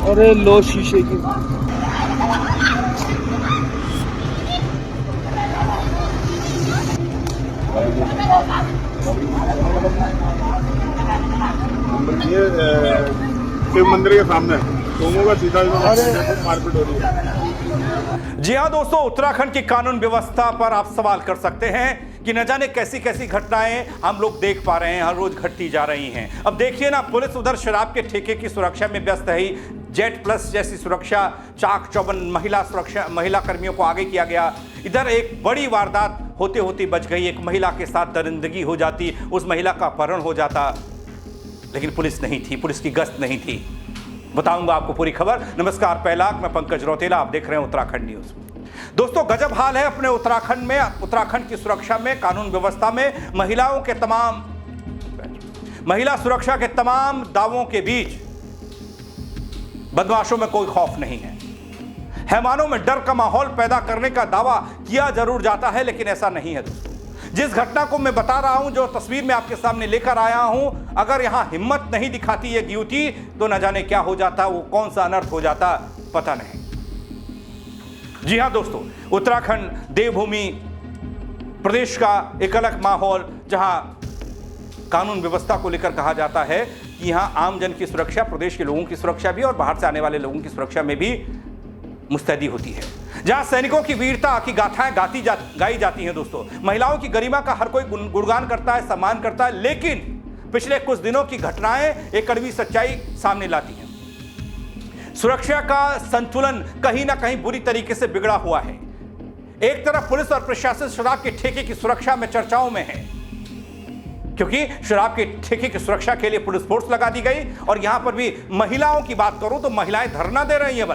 अरे लो शीशे की। ये शिव मंदिर के सामने सोमों का सीधा मारपीट हो रही है। जी हां दोस्तों, उत्तराखंड की कानून व्यवस्था पर आप सवाल कर सकते हैं कि न जाने कैसी कैसी घटनाएं हम लोग देख पा रहे हैं, हर रोज घटती जा रही हैं। अब देखिए ना, पुलिस उधर शराब के ठेके की सुरक्षा में व्यस्त है ही, जेट प्लस जैसी सुरक्षा, चाक चौबंद महिला सुरक्षा, महिला कर्मियों को आगे किया गया। इधर एक बड़ी वारदात होते होते बच गई, एक महिला के साथ दरिंदगी हो जाती, उस महिला का अपहरण हो जाता, लेकिन पुलिस नहीं थी, पुलिस की गश्त नहीं थी। बताऊंगा आपको पूरी खबर। नमस्कार, पहला मैं पंकज रौतेला, आप देख रहे हैं उत्तराखंड न्यूज। दोस्तों, गजब हाल है अपने उत्तराखंड में। उत्तराखंड की सुरक्षा में, कानून व्यवस्था में महिला सुरक्षा के तमाम दावों के बीच बदमाशों में कोई खौफ नहीं है। हैवानों में डर का माहौल पैदा करने का दावा किया जरूर जाता है, लेकिन ऐसा नहीं है दोस्तों। जिस घटना को मैं बता रहा हूं, जो तस्वीर में आपके सामने लेकर आया हूं, अगर यहां हिम्मत नहीं दिखाती ये युवती तो न जाने क्या हो जाता, वो कौन सा अनर्थ हो जाता, पता नहीं। जी हां दोस्तों, उत्तराखंड देवभूमि प्रदेश का एक अलग माहौल, जहां कानून व्यवस्था को लेकर कहा जाता है कि यहां आम जन की सुरक्षा, प्रदेश के लोगों की सुरक्षा भी और बाहर से आने वाले लोगों की सुरक्षा में भी मुस्तैदी होती है। जहां सैनिकों की वीरता की गाथाएं गाई जाती हैं दोस्तों, महिलाओं की गरिमा का हर कोई गुणगान करता है, सम्मान करता है, लेकिन पिछले कुछ दिनों की घटनाएं एक कड़वी सच्चाई सामने लाती हैं। सुरक्षा का संतुलन कहीं ना कहीं बुरी तरीके से बिगड़ा हुआ है। एक तरफ पुलिस और प्रशासन शराब के ठेके की सुरक्षा में चर्चाओं में है, क्योंकि शराब के ठेके की सुरक्षा के लिए पुलिस फोर्स लगा दी गई, और यहां पर भी महिलाओं की बात करूं तो महिलाएं धरना दे रही हैं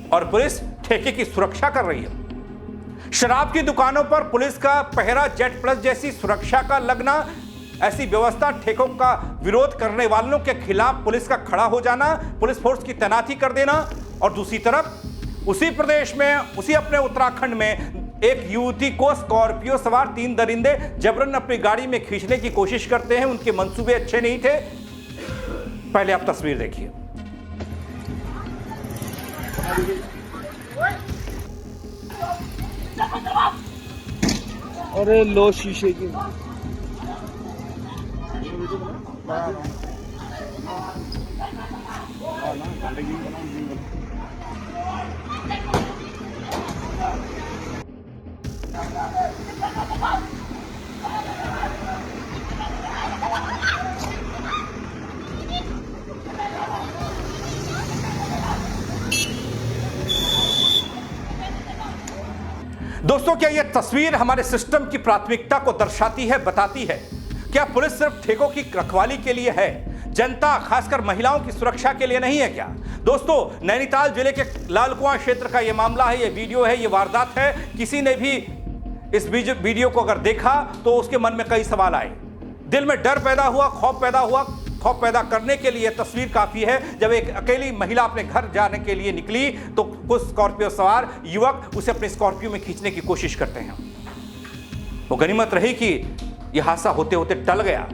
और पुलिस ठेके की सुरक्षा कर रही है। शराब की दुकानों पर पुलिस का पहरा, जेट प्लस जैसी सुरक्षा का लगना, ऐसी व्यवस्था, ठेकों का विरोध करने वालों के खिलाफ पुलिस का खड़ा हो जाना, पुलिस फोर्स की तैनाती कर देना, और दूसरी तरफ उसी प्रदेश में, उसी अपने उत्तराखंड में एक युवती को स्कॉर्पियो सवार 3 दरिंदे जबरन अपनी गाड़ी में खींचने की कोशिश करते हैं। उनके मंसूबे अच्छे नहीं थे। पहले आप तस्वीर देखिए। अरे लो शीशे की। दोस्तों, क्या यह तस्वीर हमारे सिस्टम की प्राथमिकता को दर्शाती है, बताती है? क्या पुलिस सिर्फ ठेकों की रखवाली के लिए है, जनता खासकर महिलाओं की सुरक्षा के लिए नहीं है क्या? दोस्तों, नैनीताल जिले के लालकुआं क्षेत्र का यह मामला है, यह वीडियो है, यह वारदात है। किसी ने भी इस वीडियो को अगर देखा तो उसके मन में कई सवाल आए, दिल में डर पैदा हुआ, खौफ पैदा हुआ। खौफ पैदा करने के लिए तस्वीर काफी है। जब एक अकेली महिला अपने घर जाने के लिए निकली तो कुछ स्कॉर्पियो सवार युवक उसे अपने स्कॉर्पियो में खींचने की कोशिश करते हैं। वो गनीमत रही कि यह हादसा होते होते टल गया,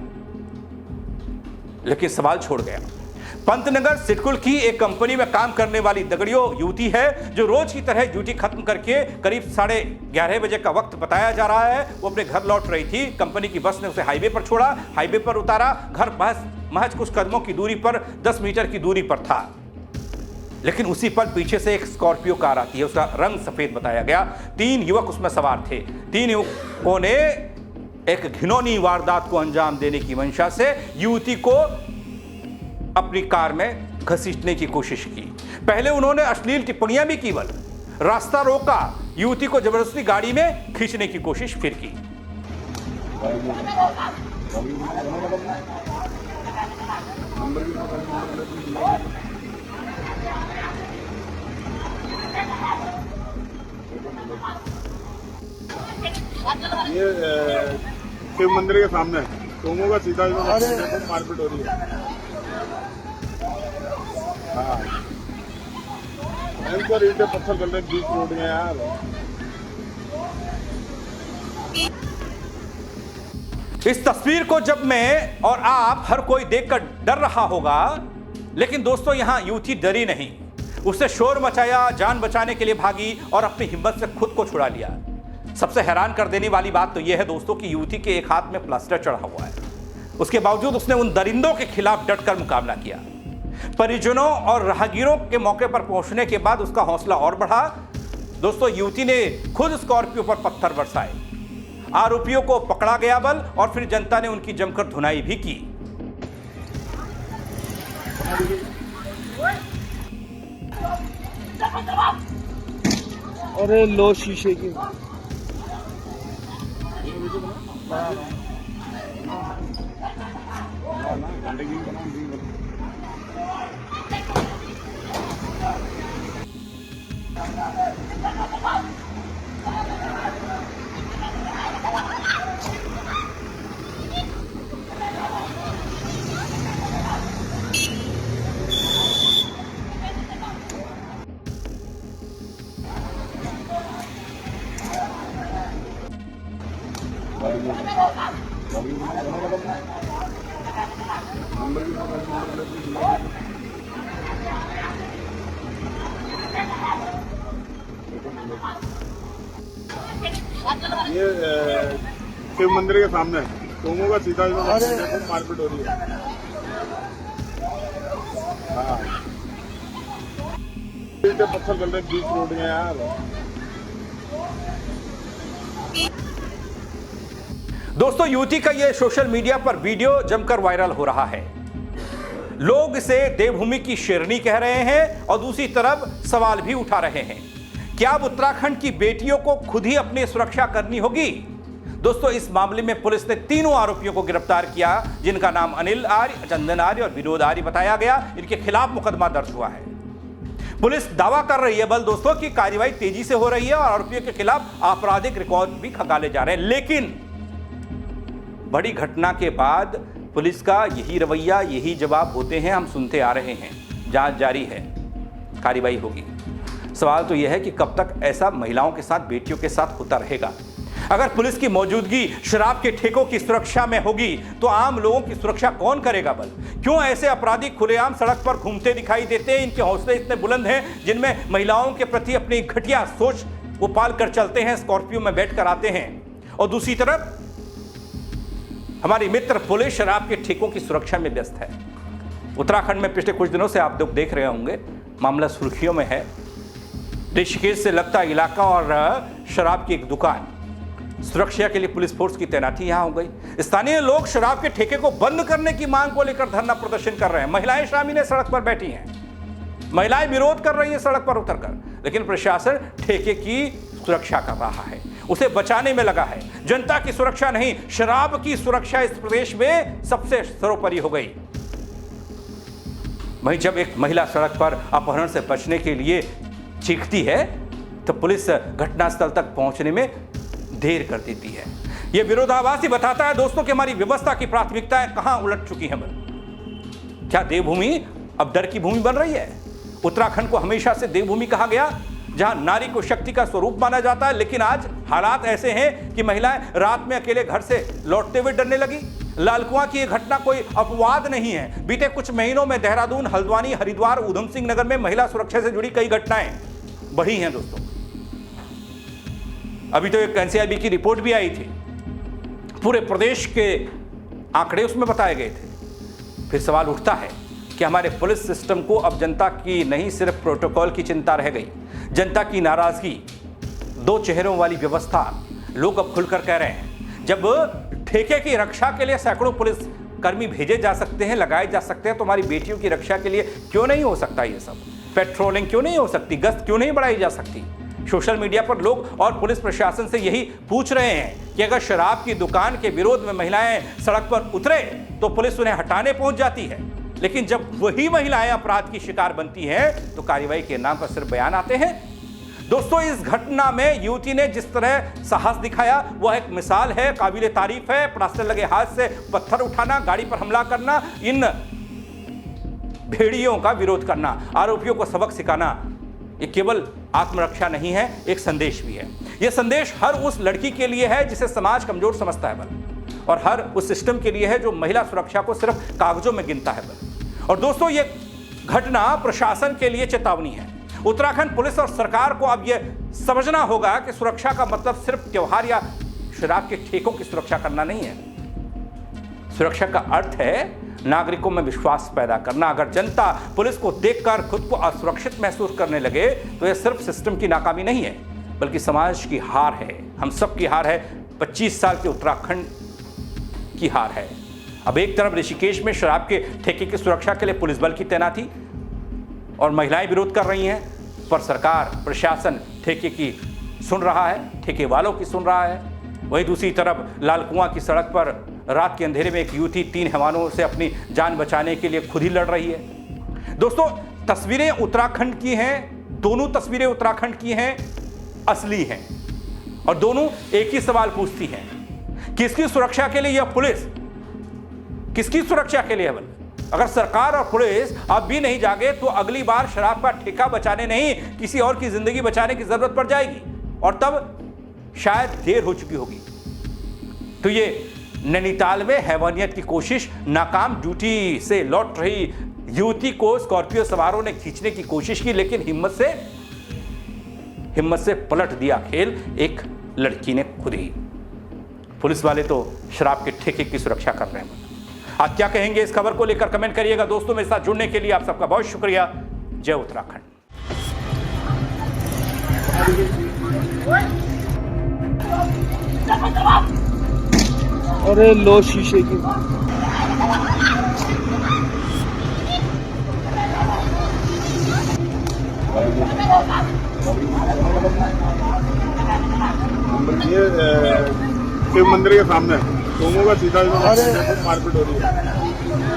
लेकिन सवाल छोड़ गया। पंतनगर सिडकुल की एक कंपनी में काम करने वाली दगड़ियों युवती है, जो रोज की तरह ड्यूटी खत्म करके करीब 11:30 बजे का वक्त बताया जा रहा है, वो अपने घर लौट रही थी। कंपनी की बस ने उसे हाईवे पर छोड़ा, हाईवे पर उतारा। घर महज कुछ कदमों की दूरी पर, 10 मीटर की दूरी पर था, लेकिन उसी पर पीछे से एक स्कॉर्पियो कार आती है। उसका रंग सफेद बताया गया। 3 युवक उसमें सवार थे। 3 युवकों ने एक घिनौनी वारदात को अंजाम देने की मंशा से युवती को अपनी कार में घसीटने की कोशिश की। पहले उन्होंने अश्लील टिप्पणियां भी की, रास्ता रोका, युवती को जबरदस्ती गाड़ी में खींचने की कोशिश फिर की। ये शिव मंदिर के सामने सोमों का सीधा मारपीट हो रही है। हाँ, ईंटें पत्थर चल रहे बीच रोड में यार। इस तस्वीर को जब मैं और आप हर कोई देखकर डर रहा होगा, लेकिन दोस्तों यहां युवती डरी नहीं। उसने शोर मचाया, जान बचाने के लिए भागी और अपनी हिम्मत से खुद को छुड़ा लिया। सबसे हैरान कर देने वाली बात तो यह है दोस्तों कि युवती के एक हाथ में प्लास्टर चढ़ा हुआ है। उसके बावजूद उसने उन दरिंदों के खिलाफ डटकर मुकाबला किया। परिजनों और राहगीरों के मौके पर पहुंचने के बाद उसका हौसला और बढ़ा। दोस्तों युवती ने खुद स्कॉर्पियो पर पत्थर बरसाए। आरोपियों को पकड़ा गया बल और फिर जनता ने उनकी जमकर धुनाई भी की। अरे लो शीशे की। ये शिव मंदिर के सामने टोमो का सीधा मारपीट हो रही है। हाँ पत्थर चल रहे बीच रोड में यार। दोस्तों युवती का यह सोशल मीडिया पर वीडियो जमकर वायरल हो रहा है। लोग इसे देवभूमि की शेरनी कह रहे हैं और दूसरी तरफ सवाल भी उठा रहे हैं, क्या अब उत्तराखंड की बेटियों को खुद ही अपनी सुरक्षा करनी होगी? दोस्तों इस मामले में पुलिस ने तीनों आरोपियों को गिरफ्तार किया, जिनका नाम अनिल आर्य, चंदन आर्य और विनोद आर्य बताया गया। इनके खिलाफ मुकदमा दर्ज हुआ है। पुलिस दावा कर रही है बल दोस्तों की कार्रवाई तेजी से हो रही है और आरोपियों के खिलाफ आपराधिक रिकॉर्ड भी खंगाले जा रहे हैं। लेकिन बड़ी घटना के बाद पुलिस का यही रवैया, यही जवाब होते हैं, हम सुनते आ रहे हैं। जांच जारी है, कार्रवाई होगी। सवाल तो यह है कि कब तक ऐसा महिलाओं के साथ, बेटियों के साथ होता रहेगा? अगर पुलिस की मौजूदगी शराब के ठेकों की सुरक्षा में होगी तो आम लोगों की सुरक्षा कौन करेगा बल? क्यों ऐसे अपराधी खुलेआम सड़क पर घूमते दिखाई देते हैं? इनके हौसले इतने बुलंद हैं, जिनमें महिलाओं के प्रति अपनी घटिया सोच वो पाल कर चलते हैं, स्कॉर्पियो में बैठकर आते हैं। और दूसरी तरफ हमारी मित्र पुलिस शराब के ठेकों की सुरक्षा में व्यस्त है। उत्तराखंड में पिछले कुछ दिनों से आप लोग देख रहे होंगे, मामला सुर्खियों में है। ऋषिकेश से लगता इलाका और शराब की एक दुकान, सुरक्षा के लिए पुलिस फोर्स की तैनाती यहां हो गई। स्थानीय लोग शराब के ठेके को बंद करने की मांग को लेकर धरना प्रदर्शन कर रहे हैं। महिलाएं शामिल है, सड़क पर बैठी हैं, महिलाएं विरोध कर रही हैं सड़क पर उतरकर, लेकिन प्रशासन ठेके की सुरक्षा कर रहा है, उसे बचाने में लगा है। जनता की सुरक्षा नहीं, शराब की सुरक्षा इस प्रदेश में सबसे सर्वोपरि हो गई। वहीं जब एक महिला सड़क पर अपहरण से बचने के लिए चीखती है तो पुलिस घटनास्थल तक पहुंचने में देर कर देती है। यह विरोधाभासी बताता है दोस्तों कि हमारी व्यवस्था की प्राथमिकताएं कहां उलट चुकी हैं। क्या देवभूमि अब डर की भूमि बन रही है? उत्तराखंड को हमेशा से देवभूमि कहा गया, जहां नारी को शक्ति का स्वरूप माना जाता है, लेकिन आज हालात ऐसे हैं कि महिलाएं रात में अकेले घर से लौटते हुए डरने लगी। लालकुआं की यह घटना कोई अपवाद नहीं है। बीते कुछ महीनों में देहरादून, हल्द्वानी, हरिद्वार, उधम सिंह नगर में महिला सुरक्षा से जुड़ी कई घटनाएं बढ़ी हैं दोस्तों। अभी तो एक एनसीआरबी की रिपोर्ट भी आई थी, पूरे प्रदेश के आंकड़े उसमें बताए गए थे। फिर सवाल उठता है कि हमारे पुलिस सिस्टम को अब जनता की नहीं, सिर्फ प्रोटोकॉल की चिंता रह गई। जनता की नाराजगी, दो चेहरों वाली व्यवस्था, लोग अब खुलकर कह रहे हैं। जब ठेके की रक्षा के लिए सैकड़ों पुलिस कर्मी भेजे जा सकते हैं, लगाए जा सकते हैं, तो हमारी बेटियों की रक्षा के लिए क्यों नहीं हो सकता ये सब? पेट्रोलिंग क्यों नहीं हो सकती? गश्त क्यों नहीं बढ़ाई जा सकती? सोशल मीडिया पर लोग और पुलिस प्रशासन से यही पूछ रहे हैं कि अगर शराब की दुकान के विरोध में महिलाएं सड़क पर उतरे तो पुलिस उन्हें हटाने पहुंच जाती है, लेकिन जब वही महिलाएं अपराध की शिकार बनती हैं तो कार्रवाई के नाम पर सिर्फ बयान आते हैं। दोस्तों इस घटना में युवती ने जिस तरह साहस दिखाया वह एक मिसाल है, काबिले तारीफ है। प्लास्टर लगे हाथ से पत्थर उठाना, गाड़ी पर हमला करना, इन भेड़ियों का विरोध करना, आरोपियों को सबक सिखाना, ये केवल आत्मरक्षा नहीं है, एक संदेश भी है। यह संदेश हर उस लड़की के लिए है जिसे समाज कमजोर समझता है बल, और हर उस सिस्टम के लिए है जो महिला सुरक्षा को सिर्फ कागजों में गिनता है। और दोस्तों, ये घटना प्रशासन के लिए चेतावनी है। उत्तराखंड पुलिस और सरकार को अब यह समझना होगा कि सुरक्षा का मतलब सिर्फ त्योहार या शराब के ठेकों की सुरक्षा करना नहीं है। सुरक्षा का अर्थ है नागरिकों में विश्वास पैदा करना। अगर जनता पुलिस को देखकर खुद को असुरक्षित महसूस करने लगे तो यह सिर्फ सिस्टम की नाकामी नहीं है, बल्कि समाज की हार है, हम सब की हार है, 25 साल के उत्तराखंड की हार है। अब एक तरफ ऋषिकेश में शराब के ठेके की सुरक्षा के लिए पुलिस बल की तैनाती और महिलाएं विरोध कर रही हैं, पर सरकार प्रशासन ठेके की सुन रहा है, ठेके वालों की सुन रहा है। वहीं दूसरी तरफ लालकुआं की सड़क पर रात के अंधेरे में एक युवती 3 हैवानों से अपनी जान बचाने के लिए खुद ही लड़ रही है। दोस्तों, तस्वीरें उत्तराखंड की हैं, दोनों तस्वीरें उत्तराखंड की हैं, असली हैं, और दोनों एक ही सवाल पूछती हैं, किसकी सुरक्षा के लिए यह पुलिस, किसकी सुरक्षा के लिए? अगर सरकार और पुलिस अब भी नहीं जागे तो अगली बार शराब का ठेका बचाने नहीं, किसी और की जिंदगी बचाने की जरूरत पड़ जाएगी, और तब शायद देर हो चुकी होगी। तो ये नैनीताल में हैवानियत की कोशिश नाकाम, ड्यूटी से लौट रही युवती को स्कॉर्पियो सवारों ने खींचने की कोशिश की, लेकिन हिम्मत से पलट दिया खेल एक लड़की ने खुद ही। पुलिस वाले तो शराब के ठेके की सुरक्षा कर रहे हैं। आप क्या कहेंगे इस खबर को लेकर? कमेंट करिएगा। दोस्तों, मेरे साथ जुड़ने के लिए आप सबका बहुत शुक्रिया। जय उत्तराखंड। अरे लो शीशे की। ये शिव मंदिर के सामने दोनों का सीधा मारपीट हो रही है।